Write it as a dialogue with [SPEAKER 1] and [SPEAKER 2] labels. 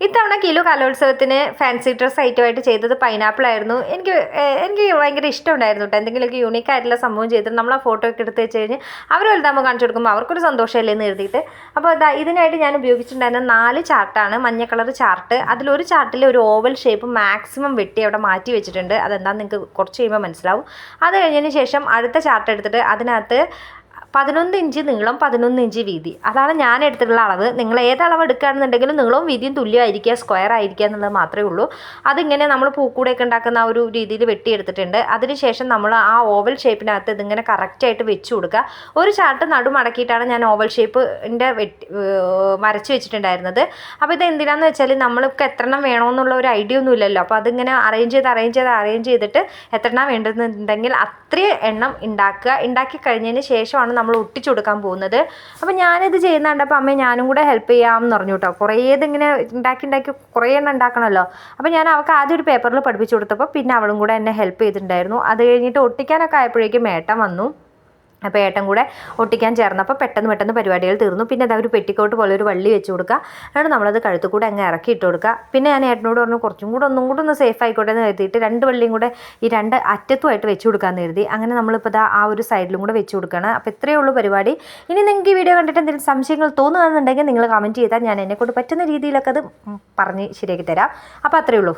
[SPEAKER 1] ഇത്തവണ കിലു കലോത്സവത്തിന് fancy dress ഐറ്റമായിട്ട് ചെയ്തത് പൈനാപ്പിൾ ആയിരുന്നു. എനിക്ക് ഭയങ്കര ഇഷ്ടമുണ്ടായിരുന്നു കേട്ടോ. എന്തെങ്കിലുമൊക്കെ യൂണീക്ക് ആയിട്ടുള്ള സംഭവം ചെയ്തിട്ട് നമ്മൾ ആ ഫോട്ടോ ഒക്കെ എടുത്ത് വെച്ച് കഴിഞ്ഞ് അവർ വലുതാകുമ്പോൾ കാണിച്ചു കൊടുക്കുമ്പോൾ അവർക്കൊരു സന്തോഷമല്ലേ എന്ന് എഴുതിയിട്ട്. അപ്പോൾ ഇതിനായിട്ട് ഞാൻ ഉപയോഗിച്ചിട്ടുണ്ടായിരുന്ന 4 ചാർട്ടാണ്. മഞ്ഞ കളർ ചാർട്ട്. അതിലൊരു ചാർട്ടിൽ ഒരു ഓവൽ ഷേപ്പ് മാക്സിമം വെട്ടി അവിടെ മാറ്റി വെച്ചിട്ടുണ്ട്. അതെന്താണെന്ന് നിങ്ങൾക്ക് കുറച്ച് കഴിയുമ്പോൾ മനസ്സിലാവും. അത് കഴിഞ്ഞതിന് ശേഷം അടുത്ത ചാർട്ട് എടുത്തിട്ട് അതിനകത്ത് 11 ഇഞ്ച് നീളം, 11 ഇഞ്ച് വീതി. അതാണ് ഞാൻ എടുത്തിട്ടുള്ള അളവ്. നിങ്ങൾ ഏത് അളവ് എടുക്കുകയാണെന്നുണ്ടെങ്കിലും നീളവും വീതിയും തുല്യമായിരിക്കുക, സ്ക്വയർ ആയിരിക്കുക എന്നുള്ളത് മാത്രമേ ഉള്ളൂ. അതിങ്ങനെ നമ്മൾ പൂക്കൂടെയൊക്കെ ഉണ്ടാക്കുന്ന ആ ഒരു രീതിയിൽ വെട്ടിയെടുത്തിട്ടുണ്ട്. അതിനുശേഷം നമ്മൾ ആ ഓവൽ ഷേപ്പിനകത്ത് ഇതിങ്ങനെ കറക്റ്റായിട്ട് വെച്ച് കൊടുക്കുക. ഒരു ചാർട്ട് നടുമടക്കിയിട്ടാണ് ഞാൻ ഓവൽ ഷേപ്പിൻ്റെ വരച്ച് വെച്ചിട്ടുണ്ടായിരുന്നത്. അപ്പോൾ ഇത് എന്തിനാന്ന് വെച്ചാൽ നമ്മൾക്ക് എത്രണ്ണം വേണമെന്നുള്ള ഒരു ഐഡിയ ഒന്നും ഇല്ലല്ലോ. അപ്പോൾ അതിങ്ങനെ അറേഞ്ച് ചെയ്തിട്ട് എത്രണ്ണം വേണ്ടതെന്നുണ്ടെങ്കിൽ അത്രയും എണ്ണം ഉണ്ടാക്കി കഴിഞ്ഞതിന് ശേഷമാണ് നമ്മൾ ഒട്ടിച്ചു കൊടുക്കാൻ പോകുന്നത്. അപ്പോൾ ഞാനിത് ചെയ്യുന്ന കണ്ടപ്പോൾ അമ്മ ഞാനും കൂടെ ഹെൽപ്പ് ചെയ്യാമെന്ന് പറഞ്ഞു കേട്ടോ. കുറേ ഇതിങ്ങനെ ഉണ്ടാക്കി കുറേ എണ്ണം ഉണ്ടാക്കണമല്ലോ. അപ്പോൾ ഞാൻ അവൾക്ക് ആദ്യം ഒരു പേപ്പറിൽ പഠിപ്പിച്ചു കൊടുത്തപ്പോൾ പിന്നെ അവളും കൂടെ എന്നെ ഹെൽപ്പ് ചെയ്തിട്ടുണ്ടായിരുന്നു. അത് കഴിഞ്ഞിട്ട് ഒട്ടിക്കാനൊക്കെ ആയപ്പോഴേക്കും ഏട്ടൻ വന്നു. അപ്പോൾ ഏട്ടൻ കൂടെ ഒട്ടിക്കാൻ ചേർന്നപ്പോൾ പെട്ടെന്ന് പരിപാടികൾ തീർന്നു. പിന്നെ അത് ഒരു പെട്ടിക്കോട്ട് പോലെ ഒരു വള്ളി വെച്ച് കൊടുക്കുക. എന്നിട്ട് നമ്മളത് കഴുത്തു കൂടെ അങ്ങ് ഇറക്കി ഇട്ട് കൊടുക്കുക. പിന്നെ ഞാൻ ഏട്ടനോട് പറഞ്ഞു ഒന്നും കൂടെ ഒന്ന് സേഫ് ആയിക്കോട്ടെ എന്ന് കരുതിയിട്ട് 2 വള്ളിയും കൂടെ ഈ 2 അറ്റത്തുമായിട്ട് വെച്ച് കൊടുക്കാമെന്ന് കരുതി. അങ്ങനെ നമ്മളിപ്പോൾ ആ ഒരു സൈഡിലും കൂടെ വെച്ച് കൊടുക്കുകയാണ്. അപ്പോൾ ഇത്രയേ ഉള്ളൂ പരിപാടി. ഇനി നിങ്ങൾക്ക് ഈ വീഡിയോ കണ്ടിട്ട് എന്തെങ്കിലും സംശയങ്ങൾ തോന്നുകയാണെന്നുണ്ടെങ്കിൽ നിങ്ങൾ കമൻറ്റ് ചെയ്താൽ ഞാൻ എന്നെക്കൊണ്ട് പറ്റുന്ന രീതിയിലൊക്കെ അത് പറഞ്ഞ് ശരിയാക്കി തരാം. അപ്പോൾ അത്രയേ ഉള്ളൂ.